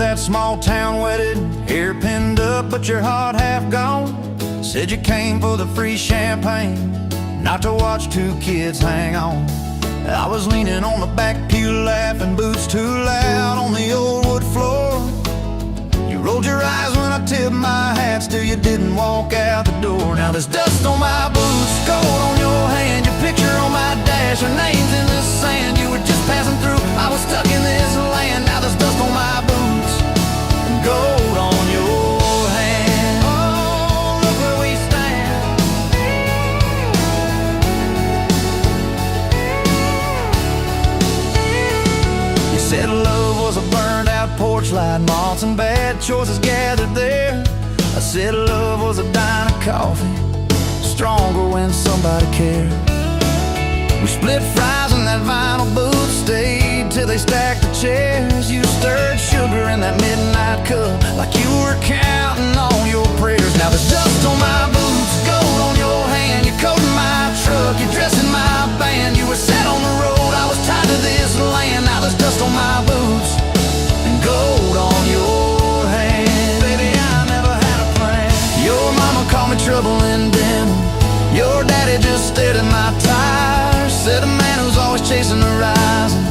that small town wedded, hair pinned up but your heart half gone. Said you came for the free champagne, not to watch two kids hang on. I was leaning on the back pew laughing, boots too loud on the old wood floor. You rolled your eyes when I tipped my hat, still you didn't walk out the door. Now there's dust on my boots, gold on your hand, your picture on my dash, our names in the sand. You were just passing through, I was stuck in this land. Now there's dust on my boots, gold on your hand. Oh, look where we stand. You said love was a burned out porch light, moths and bad choices gathered there. I said love was a dime of coffee, stronger when somebody cared. We split fries in that vinyl booth, stayed till they stacked the chairs. You stirred sugar in that midnight cup like you were counting on your prayers. Now there's dust on my boots, gold on your hand, your coat in my truck, your dress in my band. You were set on the road, I was tied to this land. Now there's dust on my boots and gold on your hand. Baby, I never had a plan. Your mama called me trouble in denim, your daddy just stared at my tires. Said a man who's always chasing the horizon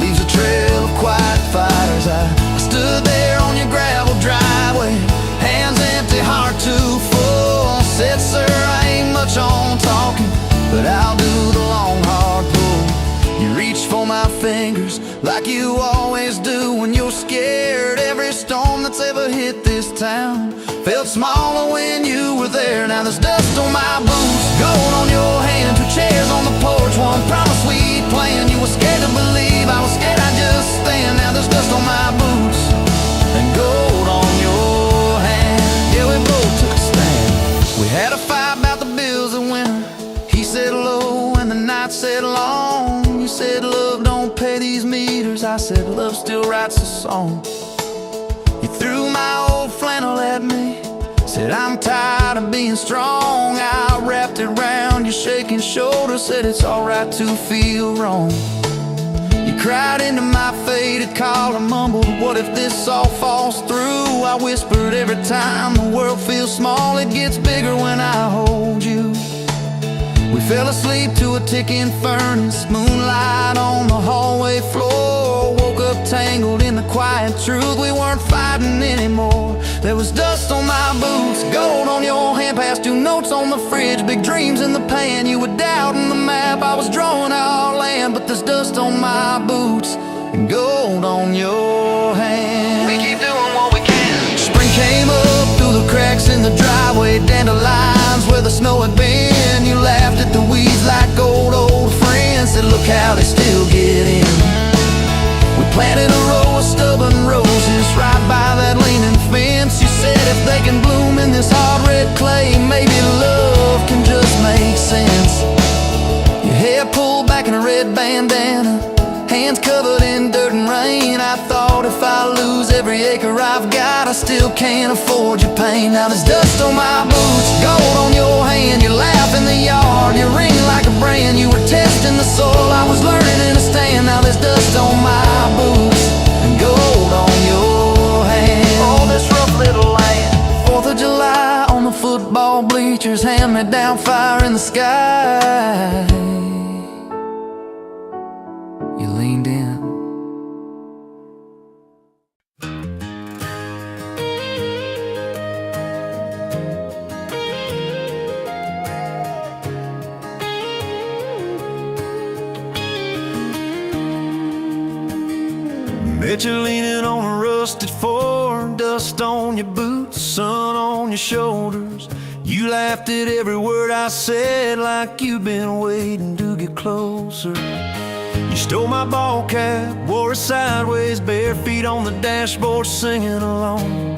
leaves a trail of quiet fires. I stood there on your gravel driveway, hands empty, heart too full. Said, sir, I ain't much on talking, but I'll do the long hard pull. You reached for my fingers like you always do when you're scared. Every storm that's ever hit this town felt smaller when you were there. Now there's dust on my boots, gold on your hand, two chairs on the porch, one promise we'd plan. You were scared to believe, I was scared I'd just stand. Now there's dust on my boots and gold on your hand. Yeah, we both took a stand. We had a fight about the bills of winter. He said low and the night said long. You said love don't pay these meters, I said love still writes a song. You threw my old flannel at me, said I'm tired of being strong. I wrapped it round your shaking shoulder, said it's alright to feel wrong. You cried into my faded collar, mumbled, what if this all falls through? I whispered, every time the world feels small, it gets bigger when I hold you. We fell asleep to a ticking furnace, moonlight on the hallway floor. Woke up tangled in the quiet truth, we weren't fighting anymore. There was dust on my boots, gold on your hand, past two notes on the fridge, big dreams in the pan. You were doubting the map, I was drawing our land, but there's dust on my boots and gold on your hand. We keep doing what we can. Spring came up through the cracks in the driveway, dandelions where the snow had been. You laughed at the weeds like old friends, said look how they still get in. We planted a row of stubborn roses right by that leaning fence. You said if they can bloom in this hard red clay, maybe love can just make sense. Your hair pulled back in a red bandana, hands covered in dirt and rain. I thought if I lose every acre I've got, I still can't afford your pain. Now there's dust on my boots, gold on your hand, you laugh in the yard, you ring like a brand. You were testing the soil, I was learning in a stand. Now there's dust on my boots and gold on your hand. Oh, this rough little land. 4th of July on the football bleachers, hand-me-down fire in the sky. You leaned in. Bet you're leaning on a rusted Ford, dust on your boots, sun on your shoulders. You laughed at every word I said like you've been waiting to get closer. You stole my ball cap, wore it sideways, bare feet on the dashboard singing along.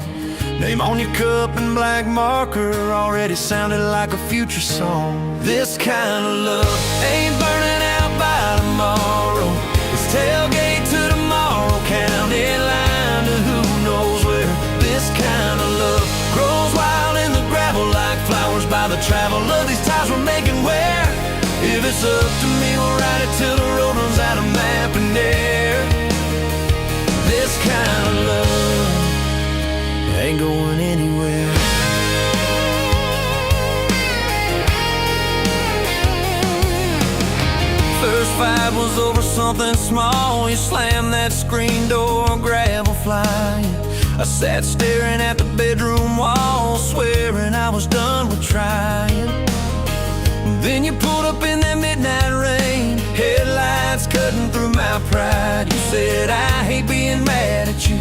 Name on your cup in black marker already sounded like a future song. This kind of love ain't burning out by tomorrow. It's tailgate to tomorrow, county line to who knows where. This kind of love grows wild in the gravel like flowers by the travel of these ties we're making where. If it's up to me, we'll ride it till the road runs out of map and air. This kind of love ain't going anywhere. First fight was over something small. You slammed that screen door, gravel flying. I sat staring at the bedroom wall, swearing I was done with trying. Then you pulled up in that midnight rain, headlights cutting through my pride. You said, I hate being mad at you.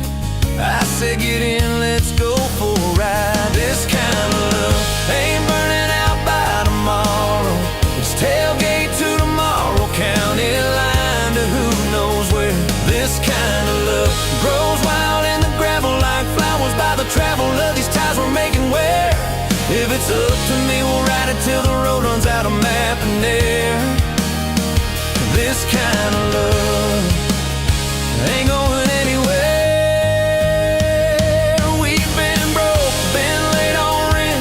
I said, get in, let's go for a ride. This kind of love ain't burning out by tomorrow. It's tailgate to tomorrow, county line to who knows where. This kind of love grows wild in the gravel like flowers by the travel of these ties we're making where. If it's up to me, we'll ride it till the road runs out of map and air. This kind of love ain't going anywhere. We've been broke, been late on rent,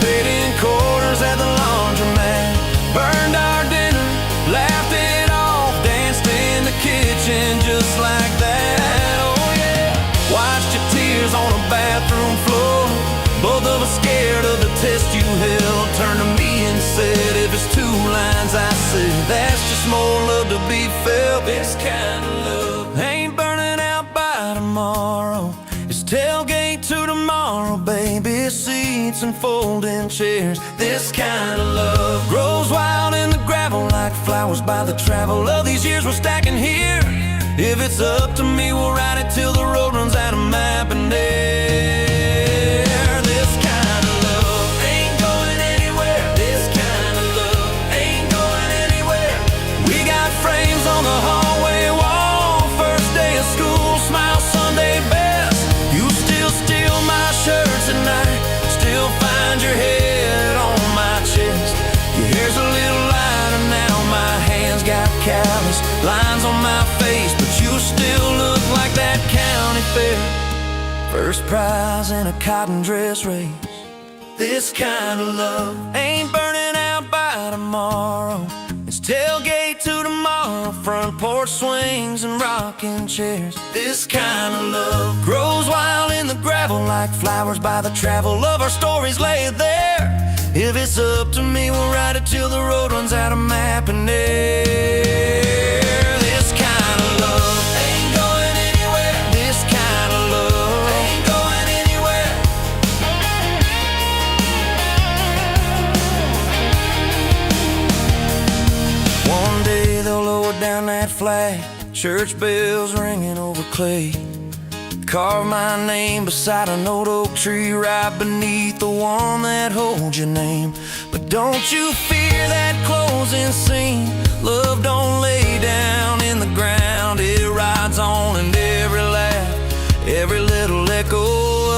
paid in quarters at the laundromat, burned our dinner, laughed it off, danced in the kitchen just like that. Oh yeah, watched your tears on a bathroom floor. Both of us scared of the test you held. Turned to me and said, if it's two lines I said, that's just more love to be felt. This kind of love ain't burning out by tomorrow. It's tailgate to tomorrow, baby seats and folding chairs. This kind of love grows wild in the gravel like flowers by the travel of these years we're stacking here. If it's up to me, we'll ride it till the road runs out of map and air. On the hallway wall, first day of school, smile Sunday best. You still steal my shirts at night, still find your head on my chest. Your hair's a little lighter now, my hands got callous lines on my face, but you still look like that county fair. First prize in a cotton dress race. This kind of love ain't burning out by tomorrow. It's tailgate to tomorrow, front porch swings and rocking chairs. This kind of love grows wild in the gravel like flowers by the travel of our stories laid there. If it's up to me, we'll ride it till the road runs out of map and air. This kind of love ain't going anywhere. This kind of love ain't going anywhere. One day they'll lower down that flag, church bells ringing over clay. Carve my name beside an old oak tree right beneath the one that holds your name. But don't you fear that closing scene. Love don't lay down in the ground. It rides on in every laugh, every little echo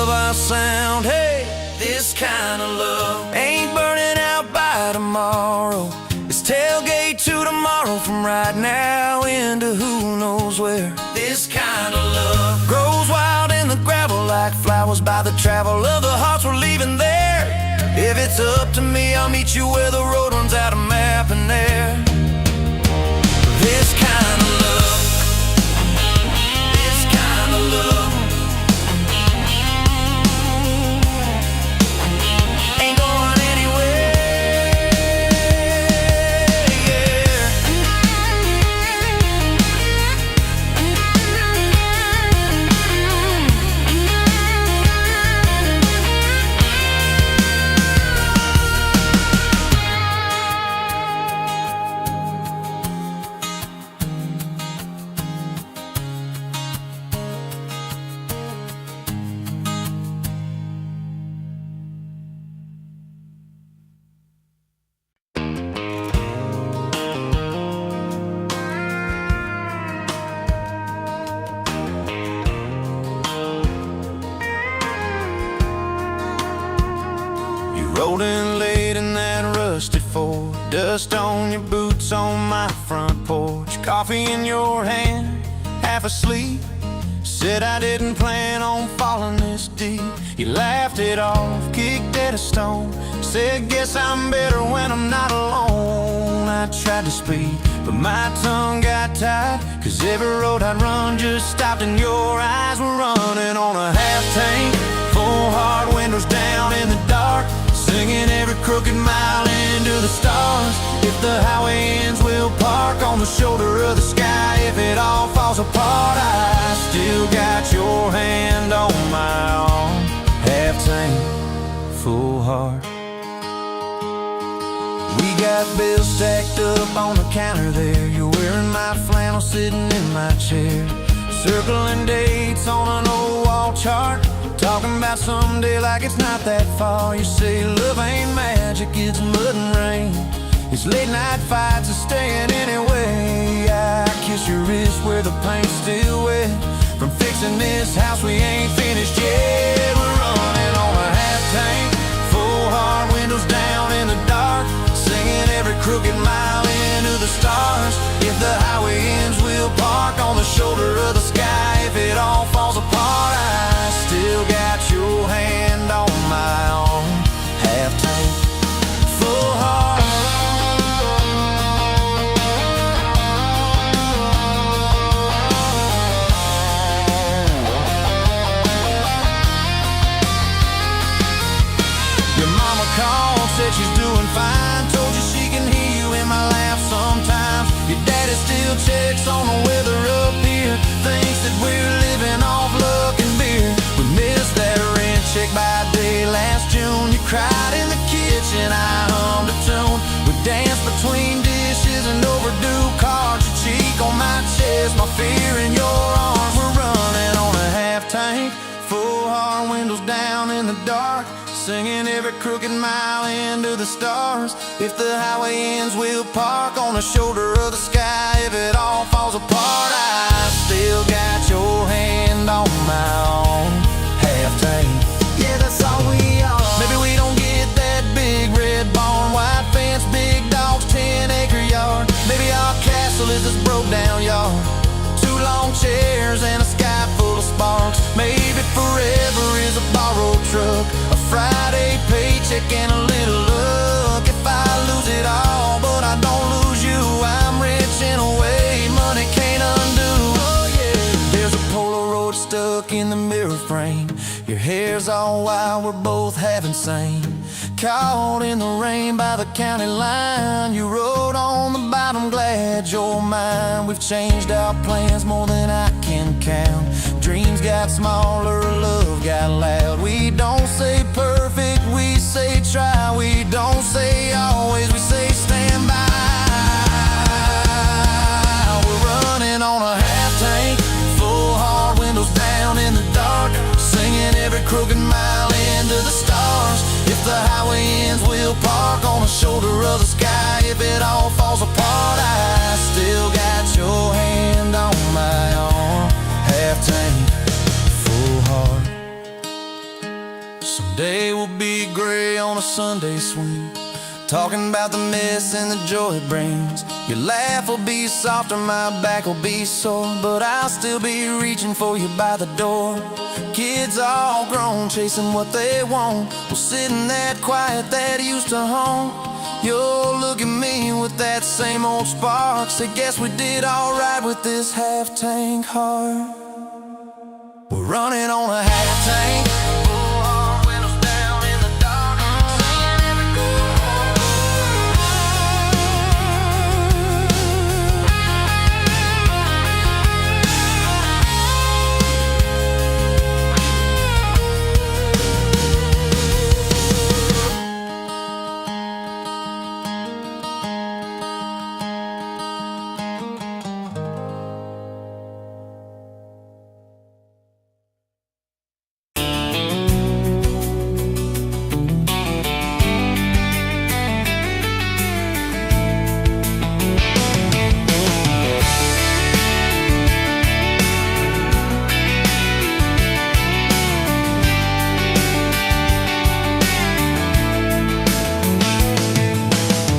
of our sound. Hey, this kind of love ain't burning out by tomorrow. It's tailgate to tomorrow, from right now into who knows where. This kind of love grows wild in the gravel like flowers by the travel of the hearts we're leaving there. If it's up to me, I'll meet you where the road runs out of map and air. This kind of love, this kind of love ain't going anywhere, yeah. Rolled in late in that rusted Ford, dust on your boots on my front porch, coffee in your hand, half asleep. Said I didn't plan on falling this deep. You laughed it off, kicked at a stone, said guess I'm better when I'm not alone. I tried to speak, but my tongue got tied, 'cause every road I'd run just stopped and your eyes were running on a half tank full full hard windows down in the dark, singing every crooked mile into the stars. If the highway ends, we'll park on the shoulder of the sky. If it all falls apart, I still got your hand on my arm. Half tank, full heart. We got bills stacked up on the counter there. You're wearing my flannel, sitting in my chair, circling dates on an old wall chart, talking about someday like it's not that far. You say love ain't magic, it's mud and rain. It's late night fights and staying anyway. I kiss your wrist where the paint's still wet from fixing this house we ain't finished yet. We're running on a half tank, full hard windows down in the dark, singing every crooked mile into the stars. If the highway ends, we'll park on the shoulder of the sky. If it all falls apart, I still got your hand on my arm. Half tank, full heart. Your mama called, said she's doing fine, told you she can hear you in my laugh sometimes. Your daddy still checks on the weather up here, thinks that we're living off luck and beer. We missed that rent check by day last June. You cried in the kitchen, I hummed a tune. We danced between dishes and overdue cards. Your cheek on my chest, my fear in your arms. We're running on a half tank, full hard windows down in the dark, singing every crooked mile into the stars. If the highway ends, we'll park on the shoulder of the sky. If it all falls apart, I still got your hand on my arm. Half tank, yeah, that's all we are. Maybe we don't get that big red barn, white fence, big dogs, 10-acre yard. Maybe our castle is this broke down yard, 2 long chairs and a sky full of sparks. Maybe forever is a borrowed truck, a Friday paycheck and a little luck. If I lose it all but I don't lose you, I'm rich in a way money can't undo. Oh yeah. There's a Polaroid stuck in the mirror frame, your hair's all wild, we're both half insane. Caught in the rain by the county line, you wrote on the bottom, glad you're mine. We've changed our plans more than I can count. Dreams got smaller, love got loud. We don't say perfect, we say try. We don't say always, we say stand by. We're running on a half tank, full hard windows down in the dark, singing every crooked mile into the stars. If the highway ends, we'll park on the shoulder of the sky. If it all falls apart, I still got your hand on my arm. Half tank, full heart. Someday we'll be gray on a Sunday swing, talking about the mess and the joy it brings. Your laugh will be softer, my back will be sore, but I'll still be reaching for you by the door. Kids all grown, chasing what they want, we'll sit in that quiet that used to haunt. You'll look at me with that same old spark, say guess we did alright with this half tank heart. We're running on a half tank, full hard windows down in the dark, singing every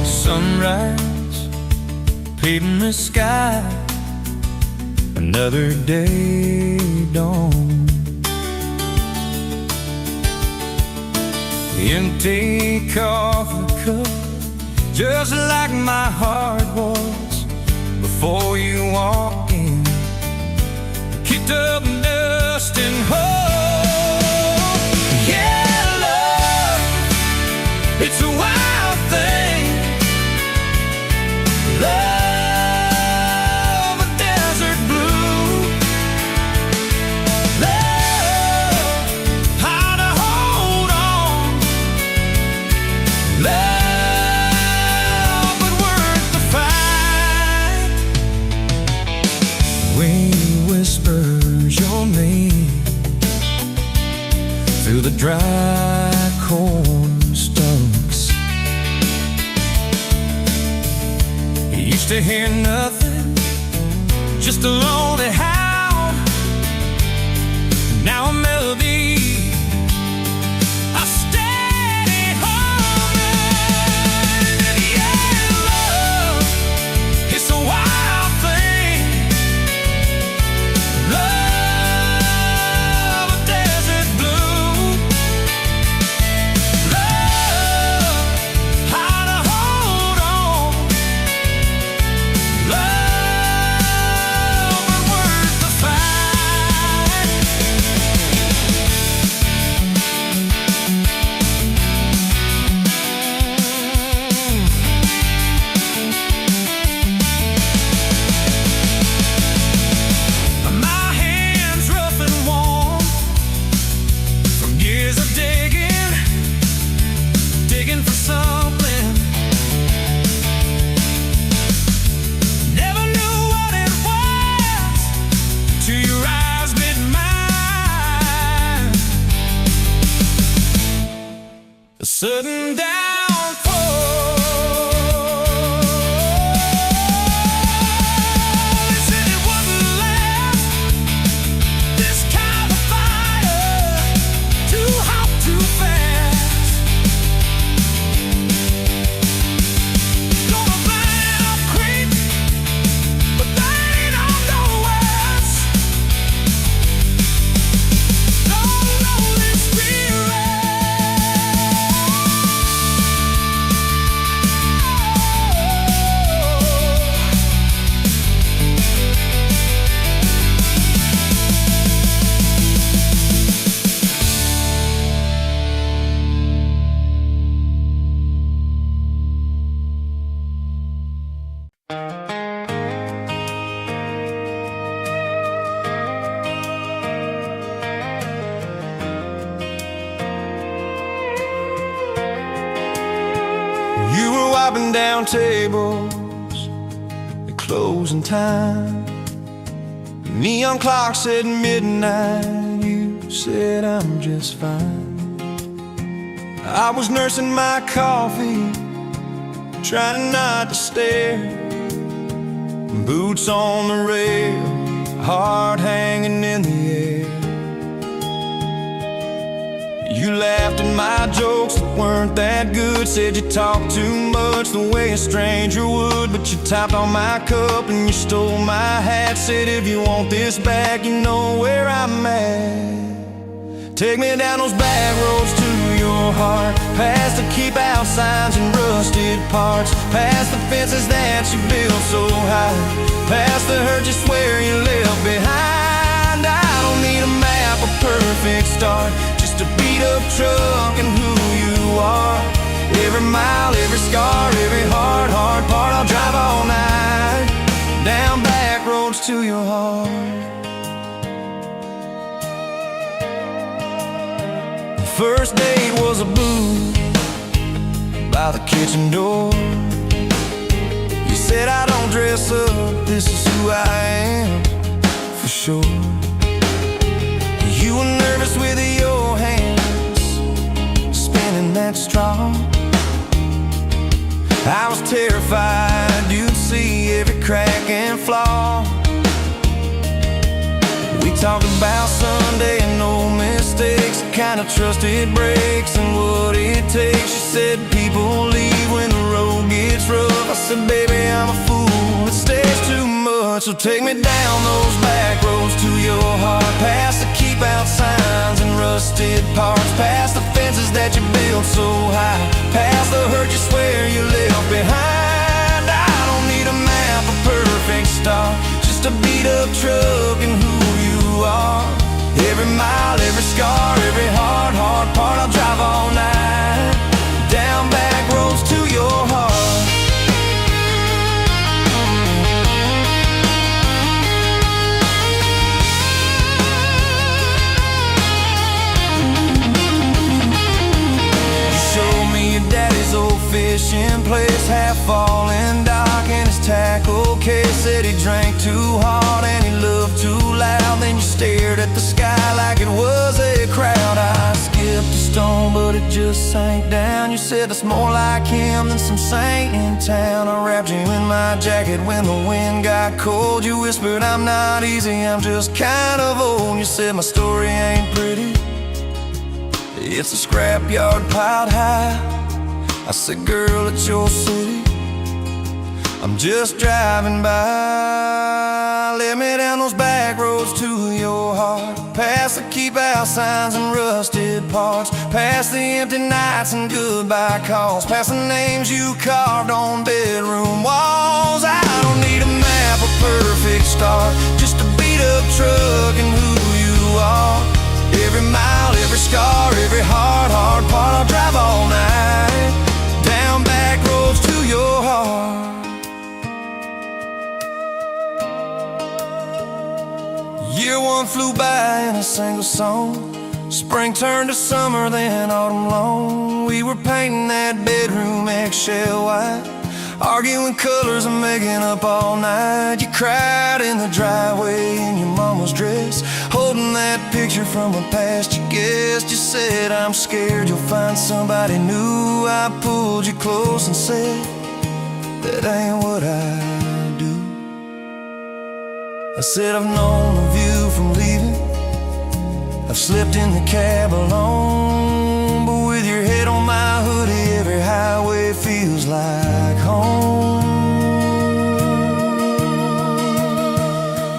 sunrise, painting the sky, another day dawn. Empty coffee cup, just like my heart was before you walked in. Kicked up dust and hope. It's a wild thing. Love a desert blue. Love how to hold on. Love but worth the fight. Wind whispers your name through the dry corn stumps. You used to hear nothing, just a lonely howl. Now a melody, a steady humming. Yeah, love, it's a wild thing. Love a desert blue. Love how to hold on. Love but worth the fight. My hands rough and warm from years of digging for something. Never knew what it was till your eyes met mine. A sudden downfall. They said it wouldn't last. This kind of fire, too hot, too fast. Gonna burn up quick, but they don't know us. Don't know this spirit. You were wiping down tables at closing time. Neon clock said midnight. You said I'm just fine. I was nursing my coffee, trying not to stare. Boots on the rail, heart hanging in the air. You laughed at my jokes that weren't that good. Said you talked too much the way a stranger would. But you tapped on my cup and you stole my hat. Said if you want this back, you know where I'm at. Take me down those back roads to your heart, past the keep out signs and rusted parts, past the fences that you built so high, past the hurt you swear you left behind. I don't need a map, a perfect start, a beat up truck and who you are. Every mile, every scar, every hard part, I'll drive all night down back roads to your heart. The first date was a booth by the kitchen door. You said I don't dress up, this is who I am for sure. You were nervous with your hands spinning that straw. I was terrified you'd see every crack and flaw. We talked about Sunday and no mistakes, the kind of trust it breaks and what it takes. You said people leave when the road gets rough. I said, baby, I'm a fool, it stays too much. So take me down those back roads to your heart, past the keep out signs and rusted parts, past the fences that you built so high, past the hurt you swear you left behind. I don't need a map, a perfect start, just a beat up truck and who you are. Every mile, every scar, every hard part, I'll drive all night down back drank too hard and he loved too loud. Then you stared at the sky like it was a crowd. I skipped a stone, but it just sank down. You said that's more like him than some saint in town. I wrapped you in my jacket when the wind got cold. You whispered, I'm not easy, I'm just kind of old. You said my story ain't pretty, it's a scrapyard piled high. I said, girl, it's your city, I'm just driving by. Let me down those back roads to your heart, past the keep out signs and rusted parts, past the empty nights and goodbye calls, past the names you carved on bedroom walls. I don't need a map, a perfect start, just a beat up truck and who you are. Every mile, every scar, every hard part, I'll drive all night down back roads to your heart. Year one flew by in a single song. Spring turned to summer, then autumn long. We were painting that bedroom eggshell white, arguing colors and making up all night. You cried in the driveway in your mama's dress, holding that picture from a past you guessed. You said, I'm scared you'll find somebody new. I pulled you close and said, that ain't what I do. I said, I've known of you from leaving, I've slept in the cab alone, but with your head on my hoodie, every highway feels like home.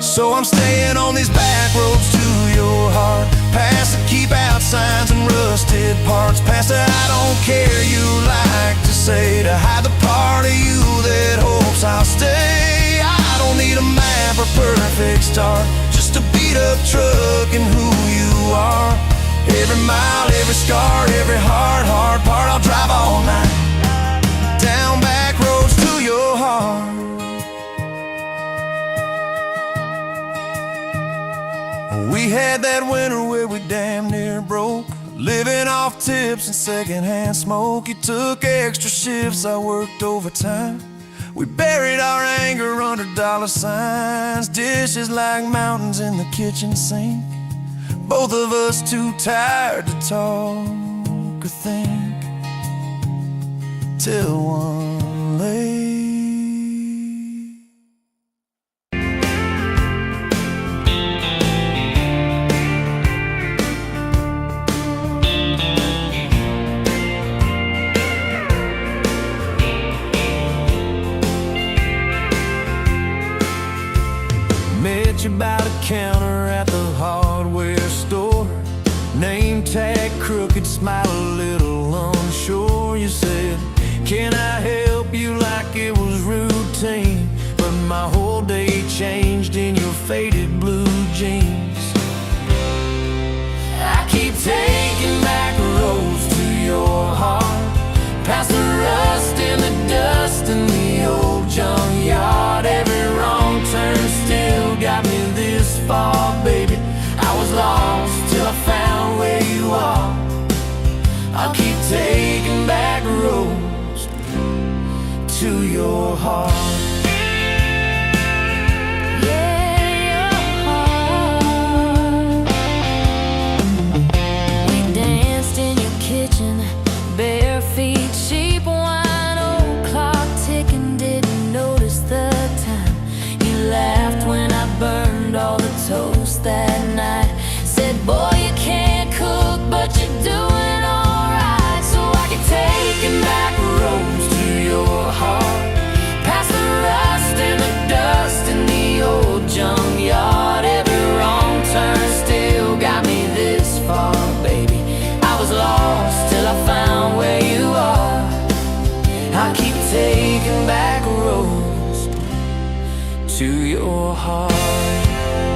So I'm staying on these back roads to your heart, past the keep out signs and rusted parts, past the I don't care you like to say, to hide the part of you that hopes I'll stay. I don't need a map or perfect start, just a beat up truck and who you are. Every mile, every scar, every hard part, I'll drive all night down back roads to your heart. We had that winter where we damn near broke, living off tips and secondhand smoke. You took extra shifts, I worked overtime. We buried our anger under dollar signs, dishes like mountains in the kitchen sink, both of us too tired to talk or think, till one late met you by the counter at the hardware store, name tag crooked, smile a little unsure. You said, can I help you, like it was routine, but my whole day changed in your faded blue jeans. I keep taking back roads to your heart, past the rust and the dust in the old junkyard. Every wrong turn still got me this far, baby. I was lost till I found where you are. I'll keep taking back roads to your heart. Bare feet, cheap wine, old clock ticking, didn't notice the time. You laughed when I burned all the toast that night. Said, boy, you can't cook, but you're doing alright. So I keep taking back roads to your heart, past the rust and the dust in the old junkyard. Every wrong turn still got me this far, baby. I was lost till I found where you are. I keep taking back roads to your heart.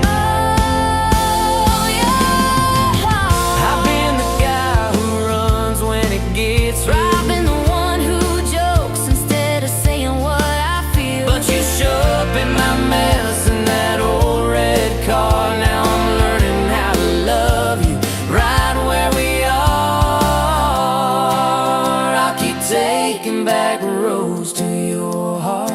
Oh, your heart. I've been the guy who runs when it gets real. I've been the one who jokes instead of saying what I feel. But you show up in my mess in that old red car. Now I'm learning how to love you right where we are. Taking back roads to your heart,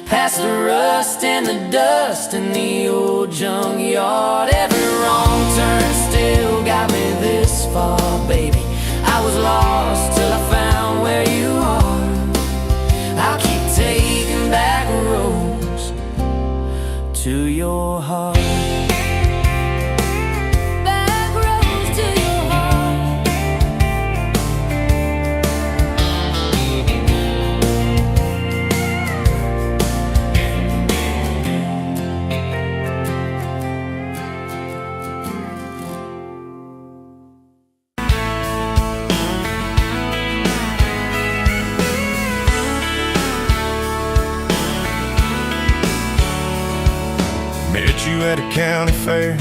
past the rust and the dust in the old junkyard. Every wrong turn still got me this far, baby. I was lost till I found where you are. I'll keep taking back roads to your heart. Back roads to your heart. Met you at a county fair,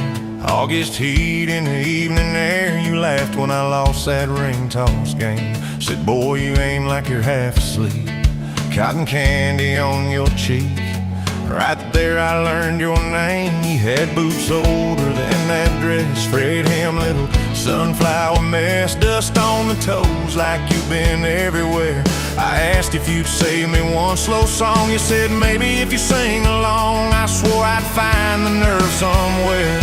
August heat in the evening air. You laughed when I lost that ring toss game. Said, boy, you aim like you're half asleep. Cotton candy on your cheek. Right there I learned your name. You had boots older than that dress. Fred hem, little sunflower mess. Dust on the toes like you've been everywhere. I asked if you'd save me one slow song. You said maybe if you sing along. I swore I'd find the nerve somewhere.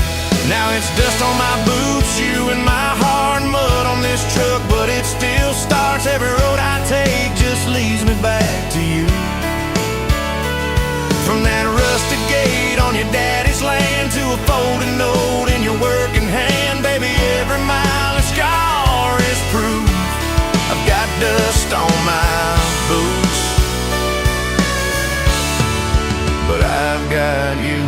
Now it's dust on my boots, you and my heart, mud on this truck, but it still starts. Every road I take just leads me back to you. From that rusted gate on your daddy's land to a folded note in your working hand, baby, every mile and scar is proof I've got dust on my boots, but I've got you.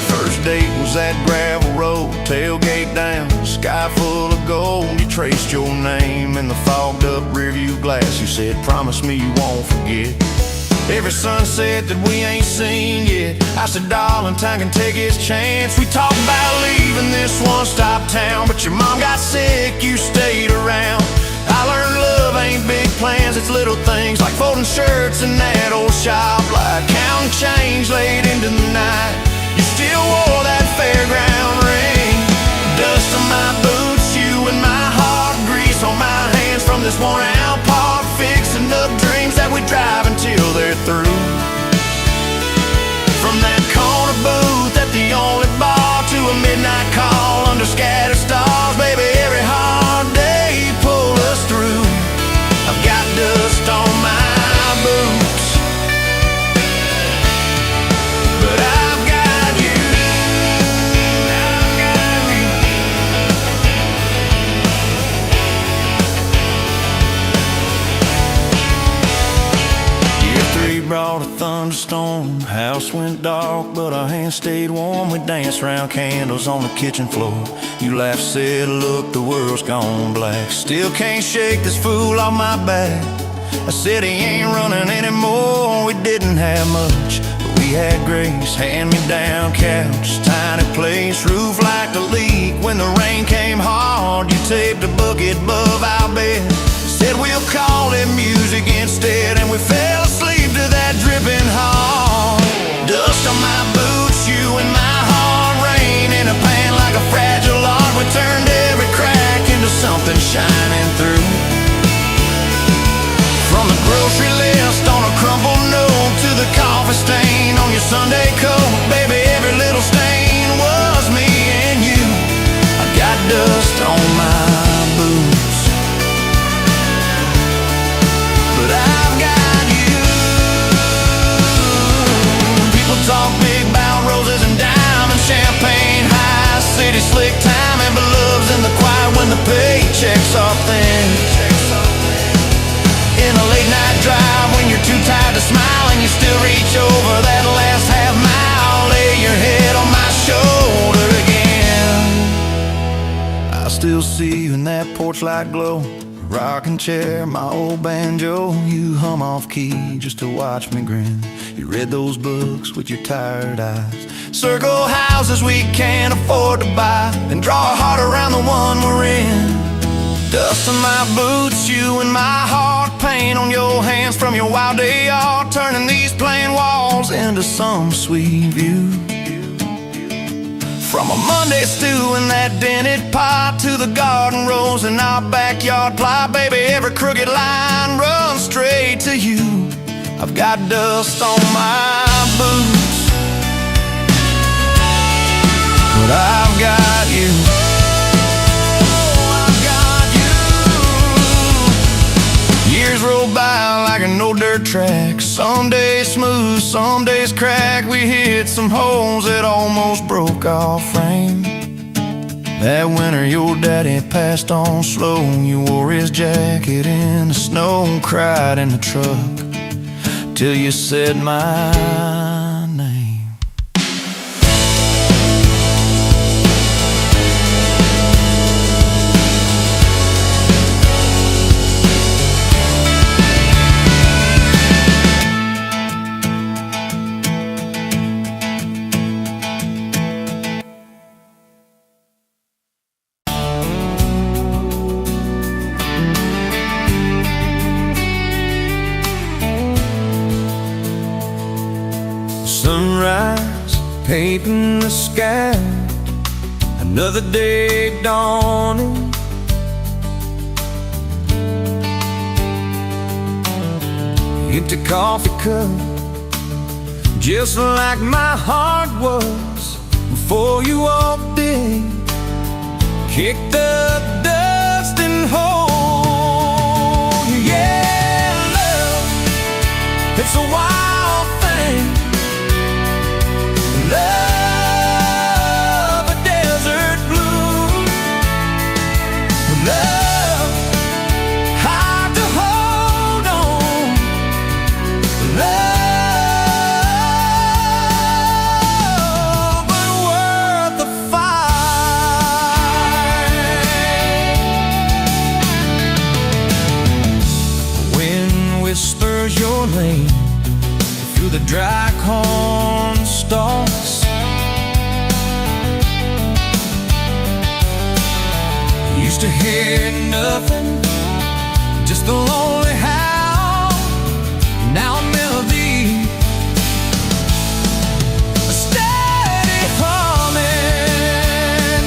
First date was that gravel road, tailgate down, sky full of gold. You traced your name in the fogged up rearview glass. You said, promise me you won't forget every sunset that we ain't seen yet. I said, darling, time can take its chance. We talked about leaving this one-stop town, but your mom got sick, you stayed around. I learned love ain't big plans, it's little things like folding shirts in that old shop, like counting change late into the night. You still wore that fairground ring. Dust on my boots, you and my heart, grease on my hands from this worn-out part, fixing up dreams that we drive until they're through. From that corner booth at the only bar to a midnight call under scattered stars, baby, every hard day pull us through. I've got dust on my boots, but I've got you. I've got you. Year 3 brought a thunderstorm. House went dark, but our hands stayed warm. We danced round candles on the kitchen floor. You laughed, said, look, the world's gone black. Still can't shake this fool off my back. I said he ain't running anymore. We didn't have much, but we had grace. Hand-me-down couch, tiny place, roof like a leak. When the rain came hard, you taped a bucket above our bed. Said we'll call it music instead, and we fell asleep to that dripping heart. Dust on my boots, you and my heart, rain in a pan like a fragile art. We turned every crack into something shining through. From the grocery list on a crumpled note to the coffee stain on your Sunday coat, baby, every little stain was me and you. I got dust on my boots, but I've got you. People talk big about roses and diamonds, champagne, high city slick timing, but love's in the quiet when the paychecks are thin. In a late night drive when you're too tired to smile and you still reach over that last half mile, lay your head on my shoulder again. I still see you in that porch light glow, rocking chair, my old banjo. You hum off key just to watch me grin. You read those books with your tired eyes, circle houses we can't afford to buy, then draw a heart around the one we're in. Dust on my boots, you and my heart, paint on your hands from your wild day art, turning these plain walls into some sweet view. From a Monday stew in that dented pot to the garden rose in our backyard plot, baby, every every crooked line runs straight to you. I've got dust on my boots, but I've got you. I've got you. Years roll by like an old dirt track. Some days smooth, some days crack. We hit some holes that almost broke our frame. That winter your daddy passed on slow. You wore his jacket in the snow and cried in the truck till you said my name. Sunrise, painting the sky, another day dawning. Empty coffee cup, just like my heart was before you walked in. Kick the dust and hold you. Yeah, love, it's a wild thing. Love, a desert bloom. Love, hard to hold on. Love, but worth the fight. Wind whispers your name through the dry corn stalks. Used to hear nothing, just a lonely howl. Now a melody, a steady humming.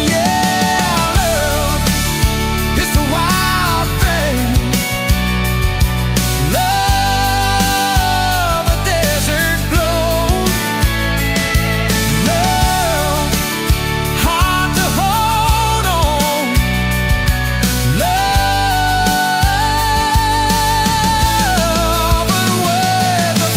Yeah, love, it's the wild thing. Love, a desert glow. Love, hard to hold on. Love, but worth the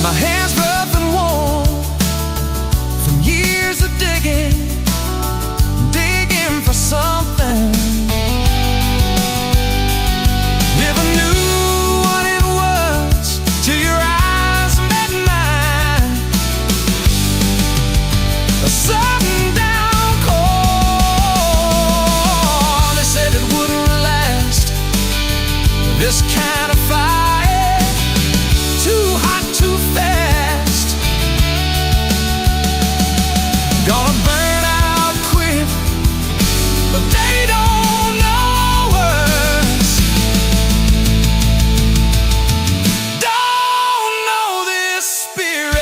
My hands rough and worn from years of digging for something. Never knew what it was till your eyes met mine. A sudden downpour, they said it wouldn't last. This kind of fire, too hot, too fast. Gonna burn out quick, but they don't know us. Don't know this spirit.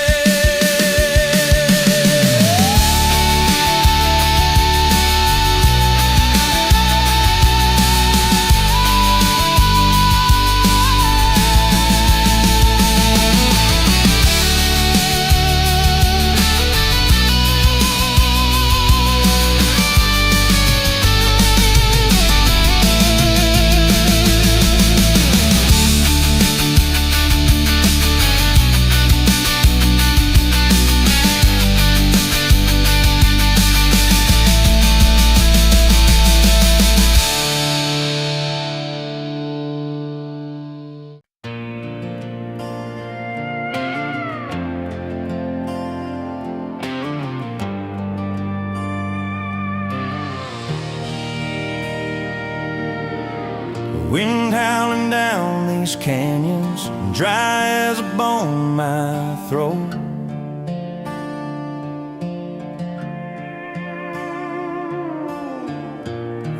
wind howling down these canyons, dry as a bone my throat.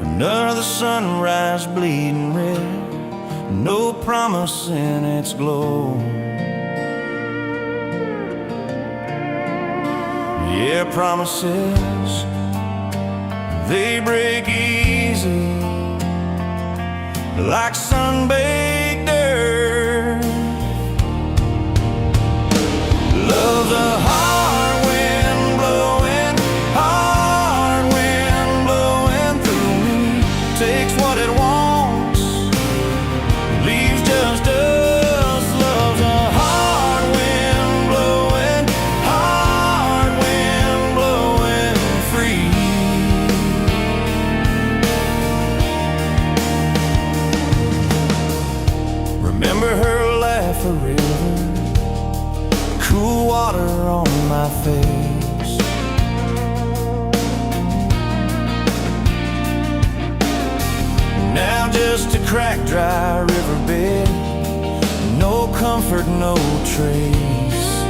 Another sunrise bleeding red, no promise in its glow. Yeah, promises, they break easy like sun-baked earth. Love's a hard wind blowing, hard wind blowing through me. Takes what it wants, leaves just us. Love's a hard wind blowing, hard wind blowing free. Remember her laugh, a river, cool water on my face. Now just a cracked, dry riverbed, no comfort, no trace.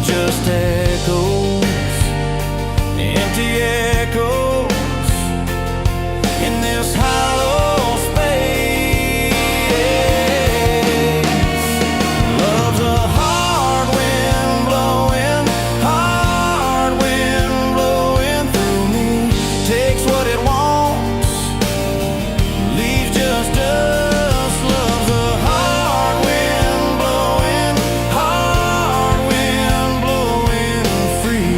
Just echoes, empty echoes in this hollow space. Love's a hard wind blowing, hard wind blowing through me. Takes what it wants, leaves just us. Love's a hard wind blowing, hard wind blowing free.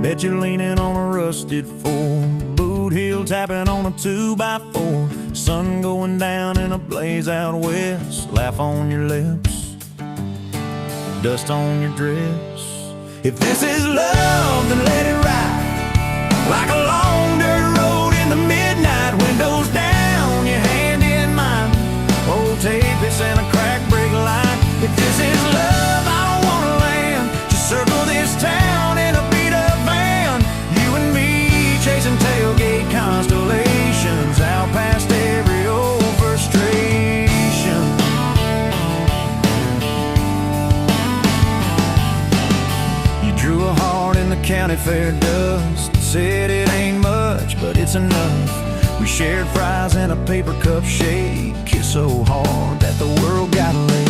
Bet you're leaning on a rusted Ford, boot heel tapping on a 2x4. Sun going down in a blaze out west, laugh on your lips, dust on your dress. If this is love, then let it ride like a long dirt road in the midnight. Windows down, your hand in mine, old tape, it's in a crack brake line. If this is love, I don't wanna land, just circle this town in a beat-up van. You and me chasing tailgate constellations, out past every old frustration. You drew a heart in the county fair dust, said it ain't much, but it's enough. We shared fries in a paper cup shade, kissed so hard that the world got laid.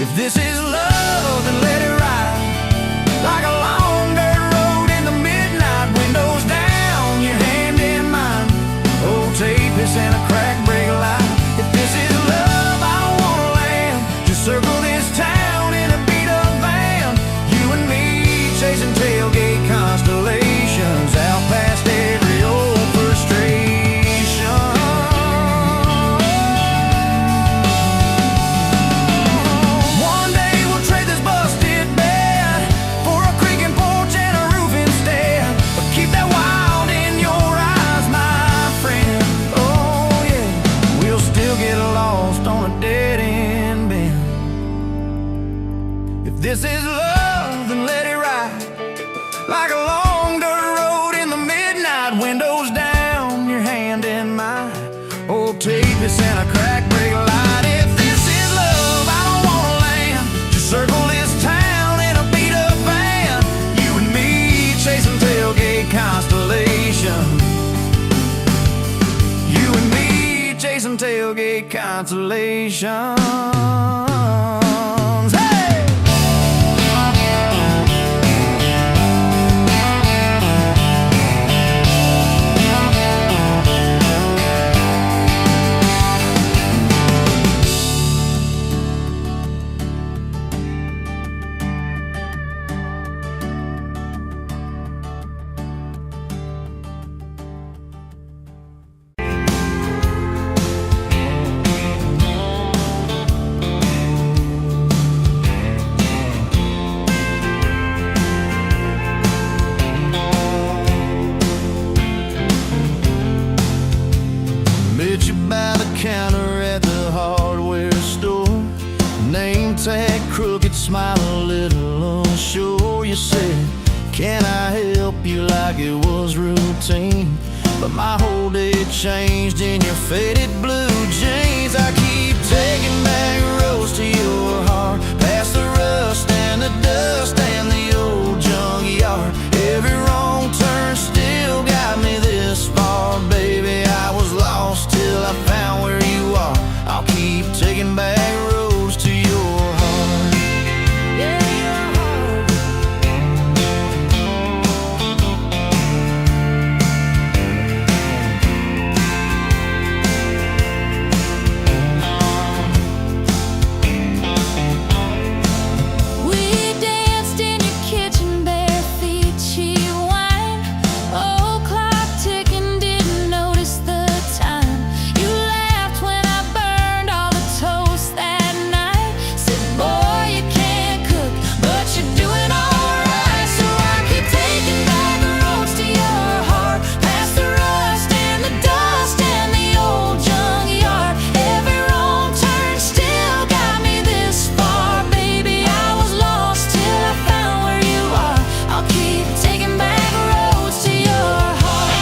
If this is love, then let it ride like a long dirt road in the midnight. Windows down, your hand in mine, old tape, it's in a crack brake light. If this is love, I don't wanna land, just circle this town in a beat-up van. You and me chasing tailgate constellations, out past every old frustration. One day we'll trade this busted bed for a creek If this is love, then let it ride like a long dirt road in the midnight. Windows down, your hand in mine. Oh, take this and a crack brake light. If this is love, I don't wanna land. Just circle this town in a beat up van. You and me chasing tailgate constellation. You and me chasing tailgate constellations. Met you by the counter at the hardware store. Name tag crooked, smile a little unsure. You said, can I help you, like it was routine? But my whole day changed in your faded blue jeans. I keep taking back roads to your heart, past the rust and the dust and the old junkyard. Every wrong turn still got me this far, baby. I was lost till I found where you are. I'll keep taking back roads to your heart. Yeah, your heart. We danced in your kitchen, bare feet, cheap wine. Old clock ticking, didn't notice the time. You laughed when I burned all the toast that night. Said, boy, you can't cook, but you're doing alright. So I keep taking back the roads to your heart, past the rust and the dust and the old junkyard. Every wrong turn still got me this far, baby. I was lost till I found where you are. I'll keep taking back roads to your heart.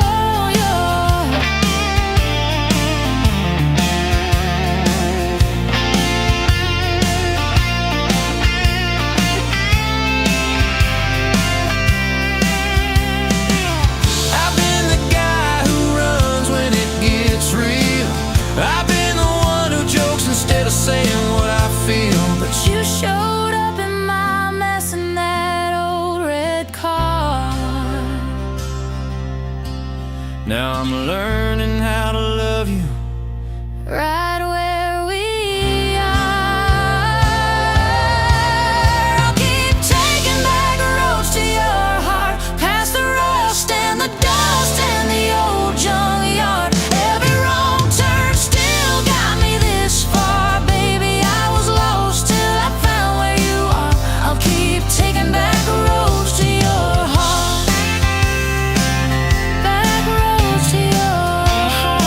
Oh, your I've been the guy who runs when it gets real. I've been the one who jokes instead of saying what I feel. But you showed up in my mess in that old red car. now I'm learning how to love you. Right where we are. I'll keep taking back roads to your heart, past the rust and the dust and the old junkyard. Every wrong turn still got me this far, baby. I was lost till I found where you are. I'll keep taking back roads to your heart. Back roads to your heart.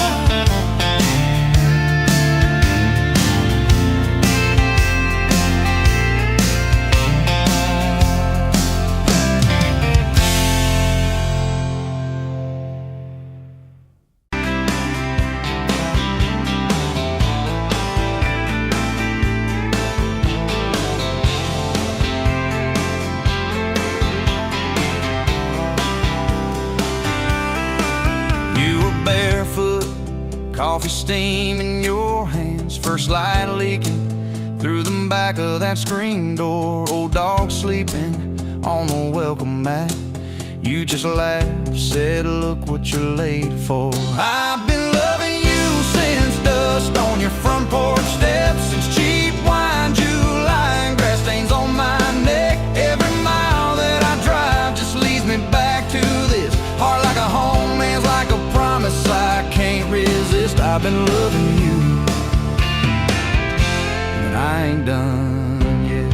You were barefoot, coffee steam in your hands, first light leaking through the back of that screen door. Old dog sleeping on the welcome mat. You just laughed, said, look what you're late for. I've been loving you since dust on your front porch steps, since cheap wine, July, and grass stains on my neck. Every mile that I drive just leads me back to this heart, like a home, man's like a promise I can't resist. I've been loving you, and I ain't done yet.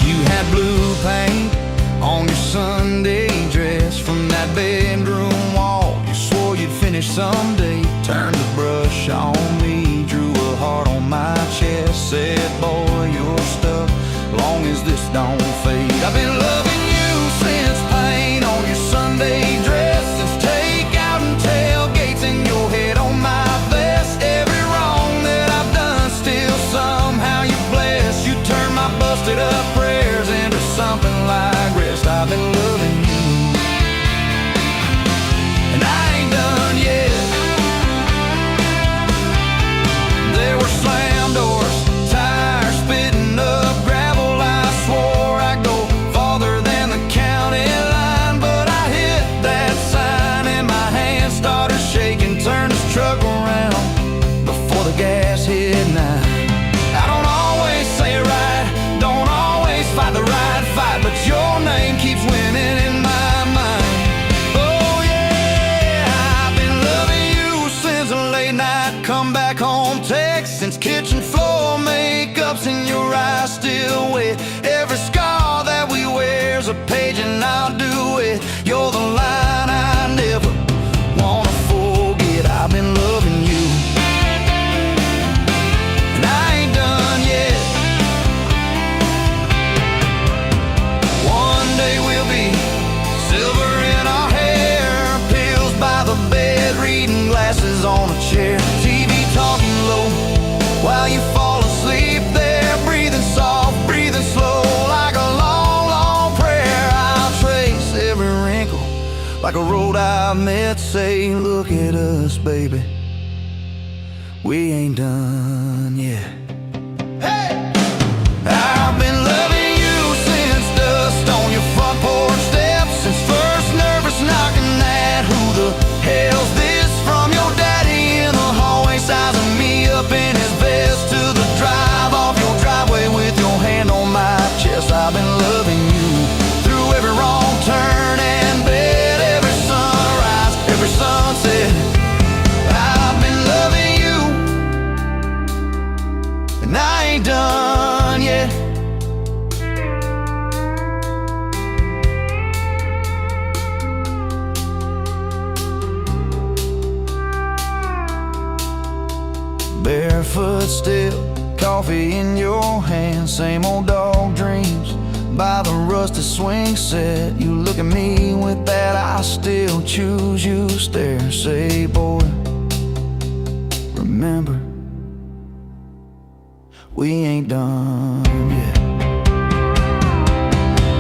You had blue paint on your Sunday dress from that bedroom wall. You swore you'd finish someday. Turned the brush on me, drew a I've been loving you since paint on your Sunday dress, since takeout and tailgates in your head on my vest. Every wrong that I've done, still somehow you bless. You turn my busted up prayers into something like rest. I've been loving you, and I ain't done yet. There were slam doors, tires spitting up gravel. I swore I'd go farther than the county line, but I hit that sign and my hand started shaking. Turned this truck around before the gas hit 9. I don't always say it right, don't always fight the right fight, but your name keeps winning in my mind. Oh yeah, I've been loving you since a late night come back home text, since kitchen floor makeup's in your eyes still wet. Every scar that we wear's a page and I'll do it. You're the line I never wanna forget. I've been loving you, and I ain't done yet. One day we'll be silver in our hair, pills by the bed, reading glasses on a chair, TV talking low while you fall asleep there, breathing soft, breathing slow, like a long, long prayer. I'll trace every wrinkle like a road I met. Say, look at us, baby, we ain't done yet. Hey! I've been loving you since dust on your front porch steps, since first nervous knocking at who the hell's this, from your daddy in the hallway sizing me up in his vest, to the drive off your driveway with your hand on my chest. I've been loving you through every wrong turn and bed, every sunrise, every sunset. I've been loving you, and I ain't done yet. Barefoot still, coffee in your hand, same old dog dreams by the rusted swing set. You look at me with that I still choose you stare. Say, boy, remember, we ain't done yet.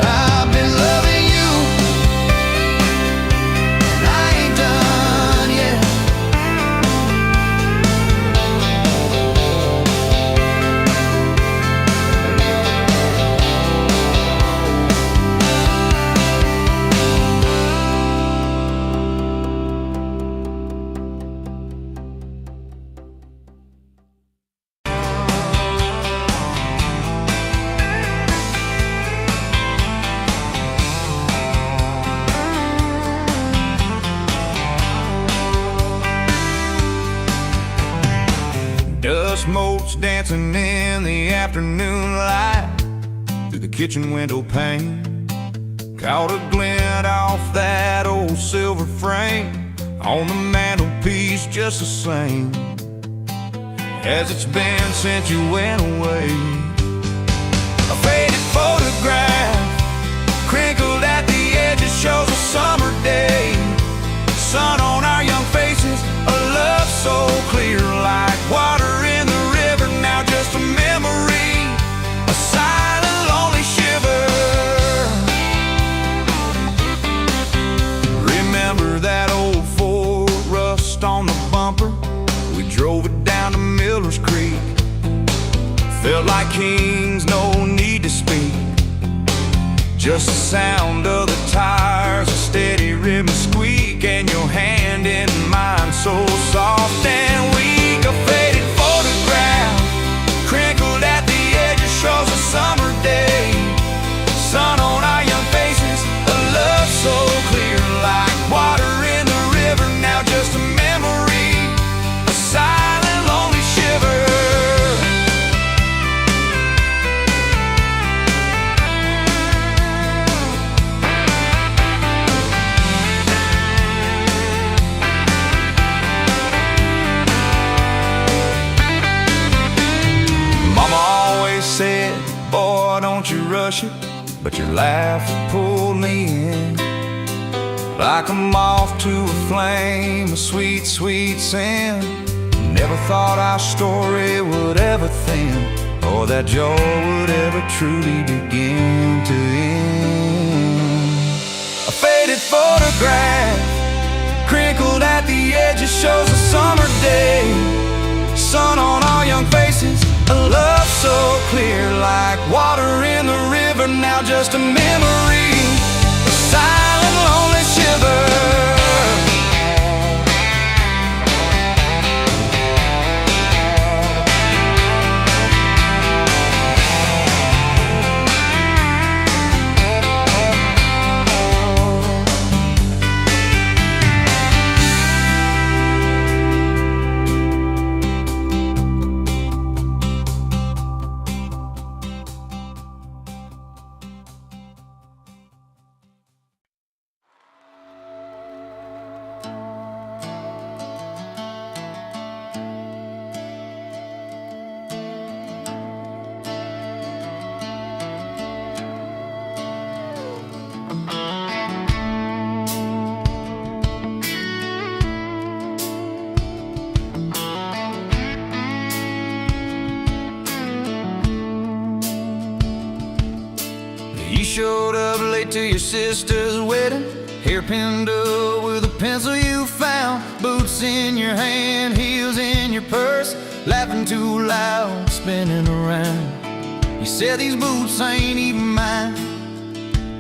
I've been loving you, and I ain't done yet. Dust motes dancing in the afternoon light through the kitchen window pane. Caught a glint off that old silver frame on the mantelpiece, just the same as it's been since you went away. A faded photograph crinkled at the edges shows a summer day. Sun on our young faces, a love so clear like water in the river. Now just a memory, a silent lonely shiver. Remember that old Ford, rust on the bumper, we drove it down to Miller's Creek. Felt like kings, no need to speak, just the sound of the tires, a steady rhythm squeak, and your hand in mine so soft and weak. A faded photograph crinkled at the edges shows a summer day. Sun on our young faces, a love so clear like water in the river. Now just a memory, a silent lonely shiver. Said, boy, don't you rush it, but your laugh pulled me in. Like a moth to a flame, a sweet, sweet sin. Never thought our story would ever thin, or that joy would ever truly begin to end. A faded photograph, crinkled at the edges, shows a summer day. Sun on our young faces, a love so clear, like water in the river, now just a memory, a silent, lonely shiver. You showed up late to your sister's wedding, hair pinned up with a pencil you found, boots in your hand, heels in your purse, laughing too loud, spinning around. You said these boots ain't even mine,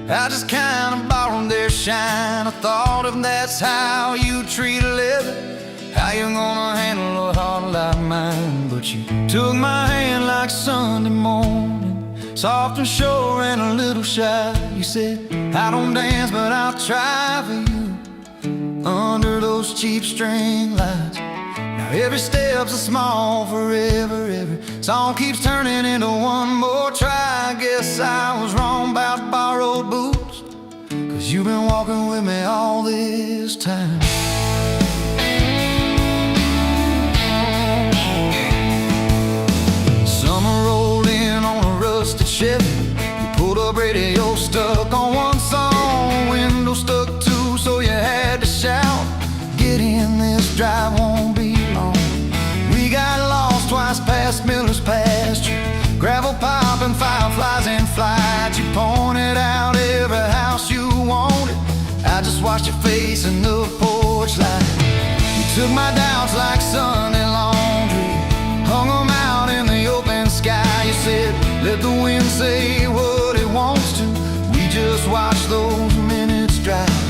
I just kinda borrowed their shine. I thought if that's how you treat a living, how you gonna handle a heart like mine? But you took my hand like Sunday morning, soft and sure and a little shy. You said, I don't dance, but I'll try for you under those cheap string lights. Now every step's a small forever, every song keeps turning into one more try. I guess I was wrong about borrowed boots, 'cause you've been walking with me all this time. Summer rolled in on a rusted Chevy. You pulled up, radio stuck on one song, window stuck too, so you had to shout, get in, this drive won't be long. We got lost twice past Miller's pasture, gravel popping, fireflies in flight. You pointed out every house you wanted, I just watched your face in the porch light. You took my doubts like Sunday laundry, hung them out in the open sky. You said, let the wind say what it wants to, we just watch those minutes drive.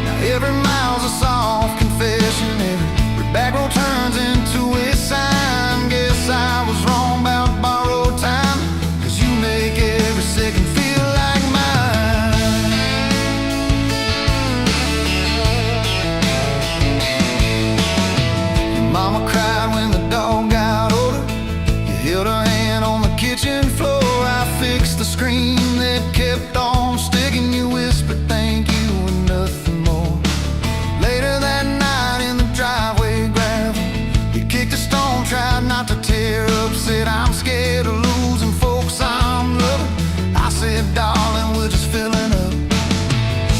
Now every mile's a soft confession, every back road turns into a sign. Guess I was wrong about borrowed time, 'cause you make every second feel like mine. Your mama cried when the dog got older, you held her hand on the kitchen floor. I fixed the screen that kept on sticking, you whispered thank you and nothing more. Later that night in the driveway gravel, you kicked a stone, tried not to tear up, said I'm scared of losing folks I'm loving. I said darling, we're just filling up.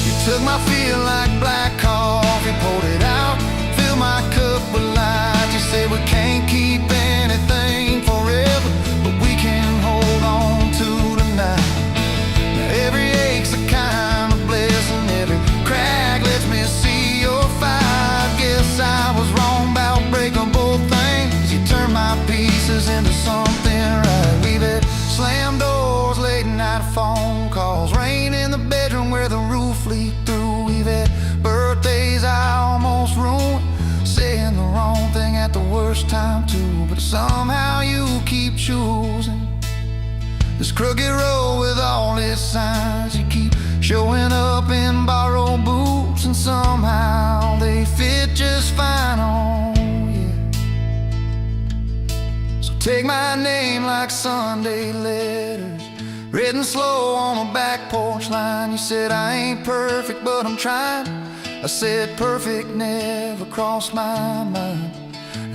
You took my feel like black coffee, poured it out, filled my cup with light. You said we can't keep anything forever, but we can hold on to tonight. Now every ache's a kind of blessing, every crack lets me see your fight. Guess I was wrong about breaking both things, you turned my pieces into something right. We've had slammed doors, late night phone calls, rain in the bedroom where the roof leaked through. We've had birthdays I almost ruined, saying the wrong thing at the worst time too. But somehow you keep choosing this crooked road with all its signs. You keep showing up in borrowed boots, and somehow they fit just fine on you. So take my name like Sunday letters, written slow on a back porch line. You said I ain't perfect, but I'm trying. I said perfect never crossed my mind.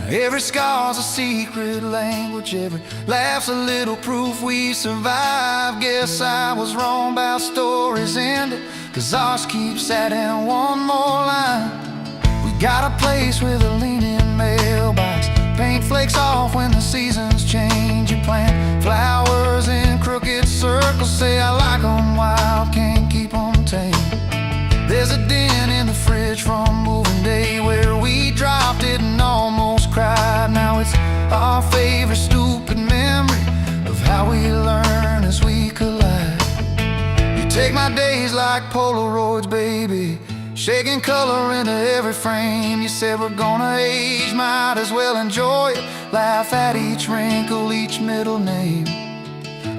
Every scar's a secret language, every laugh's a little proof we survived. Guess I was wrong about stories ending, 'cause ours keeps adding one more line. We got a place with a leaning mailbox, paint flakes off when the seasons change. You plant flowers in crooked circles, say I like them wild, can't keep them tame. There's a dent in the fridge from moving day where we dropped it and almost cried. Now it's our favorite stupid memory of how we learn as we collide. You take my days like Polaroids, baby, shaking color into every frame. You said we're gonna age, might as well enjoy it. Laugh at each wrinkle, each middle name.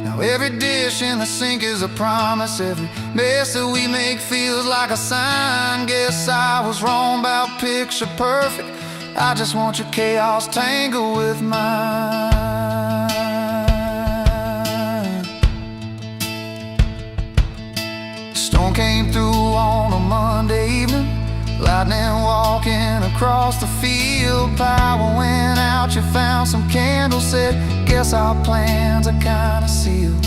Now every dish in the sink is a promise, every mess that we make feels like a sign. Guess I was wrong about picture perfect, I just want your chaos tangled with mine. Storm came through on a Monday evening, lightning walking across the field. Power went out, you found some candles, said guess our plans are kinda sealed.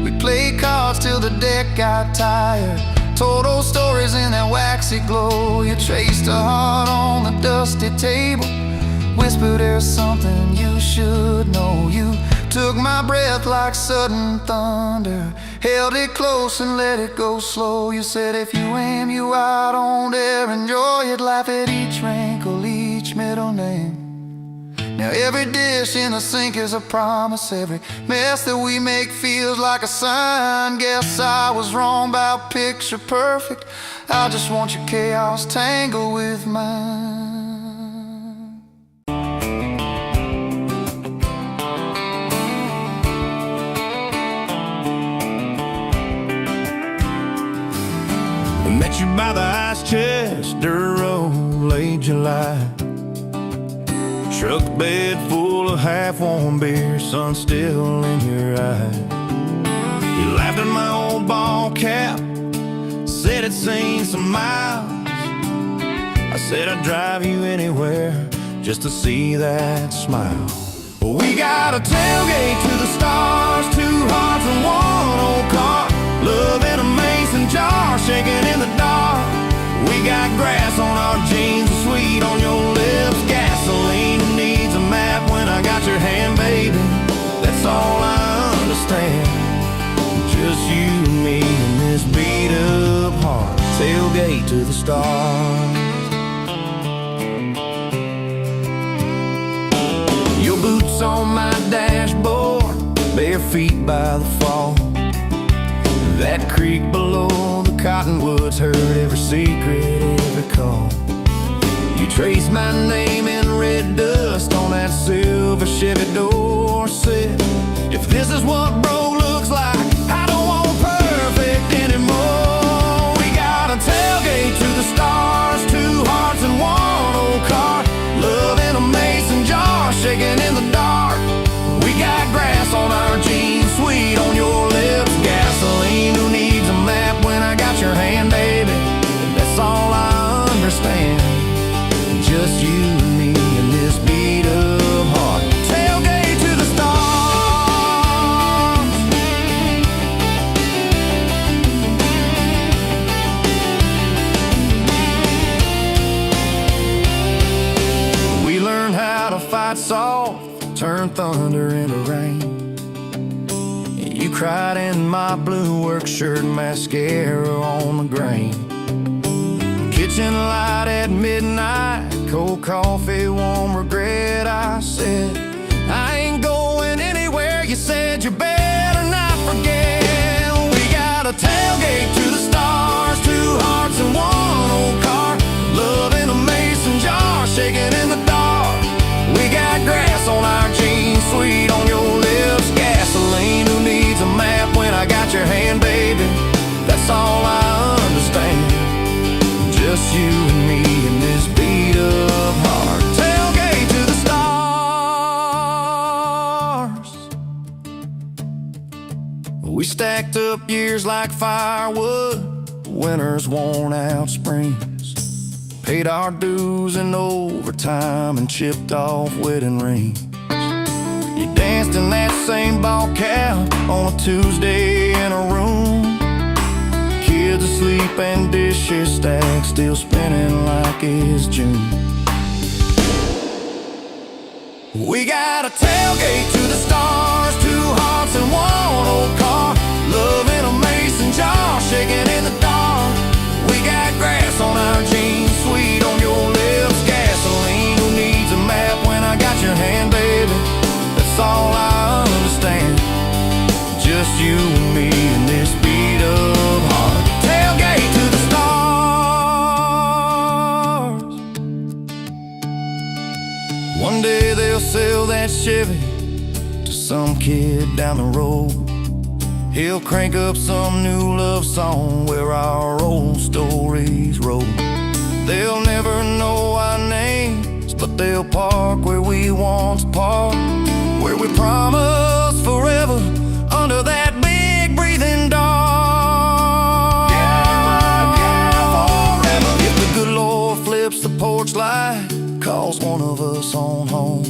We played cards till the deck got tired, told old stories in that waxy glow. You traced a heart on the dusty table, whispered there's something you should know. You took my breath like sudden thunder, held it close and let it go slow. You said if you aim, you out, don't dare enjoy it. Laugh at each wrinkle, each middle name. Now every dish in the sink is a promise, every mess that we make feels like a sign. Guess I was wrong about picture perfect, I just want your chaos tangled with mine. We met you by the ice chest, dirt road, late July. Truck bed full of half-warm beer, sun still in your eye. You laughed at my old ball cap, said it's seen some miles. I said I'd drive you anywhere just to see that smile. Well, we got a tailgate to the stars, 2 hearts and 1 old car, love in a mason jar, shaking in the dark. We got grass on our jeans, sweet on your lips, gasoline who needs a map when I got your hand, baby. That's all I understand, just you and me and this beat up heart, tailgate to the stars. Your boots on my dashboard, bare feet by the fall. That creek below the cottonwoods heard every secret, every call. You traced my name in red dust on that silver Chevy Dorset. If this is what broke looks like, I don't want perfect anymore. We got a tailgate to the stars, 2 hearts and 1 old car, love in a mason jar, shaking in the dark. We got grass on our jeans, sweet on your lips, gasoline who needs a map when I got your hand, baby. That's all I understand, just you and me and this beat up heart, tailgate to the stars. We learned how to fight soft, turn thunder into rain. You cried in my blue work shirt, mascara on the grain. Kitchen light at midnight, cold coffee, warm regret. I said, I ain't going anywhere. You said, you better not forget. We got a tailgate to the stars, 2 hearts and 1 old car, love in a mason jar, shaking in the dark. We got grass on our jeans, sweet on your lips, gasoline who needs a map when I got your hand, baby. That's all I understand, just you and me and this beat up heart, tailgate to the stars. We stacked up years like firewood, winters worn out springs, Paid our dues in overtime and chipped off wedding rings. You danced in that same ball cap on a Tuesday in a room. Kids asleep and dishes stacked, still spinning like it's June. We got a tailgate to the stars, 2 hearts and 1 old car. Love in a mason jar, shaking in the dark. We got grass on our jeans, sweet on your lips, gasoline. Who needs a map when I got your hand, baby? That's all I understand. Just you and me in this beat up heart. Tailgate to the stars. One day they'll sell that Chevy to some kid down the road. He'll crank up some new love song where our old stories roll. They'll never know our names, but they'll park where we once parked, where we promised forever under that big breathing dog. Yeah, forever. If the good Lord flips the porch light, calls one of us on home,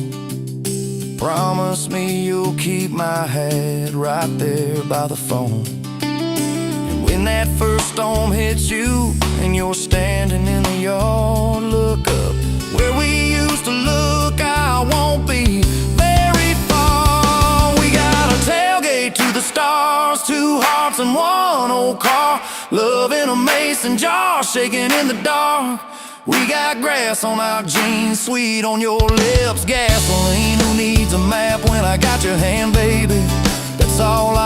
promise me you'll keep my hat right there by the phone. And when that first storm hits you and you're standing in the yard, look up where we used to look. I won't be very far. We got a tailgate to the stars, 2 hearts and 1 old car. Love in a mason jar, shaking in the dark. We got grass on our jeans, sweet on your lips, gasoline. Who needs a map when I got your hand, baby? That's all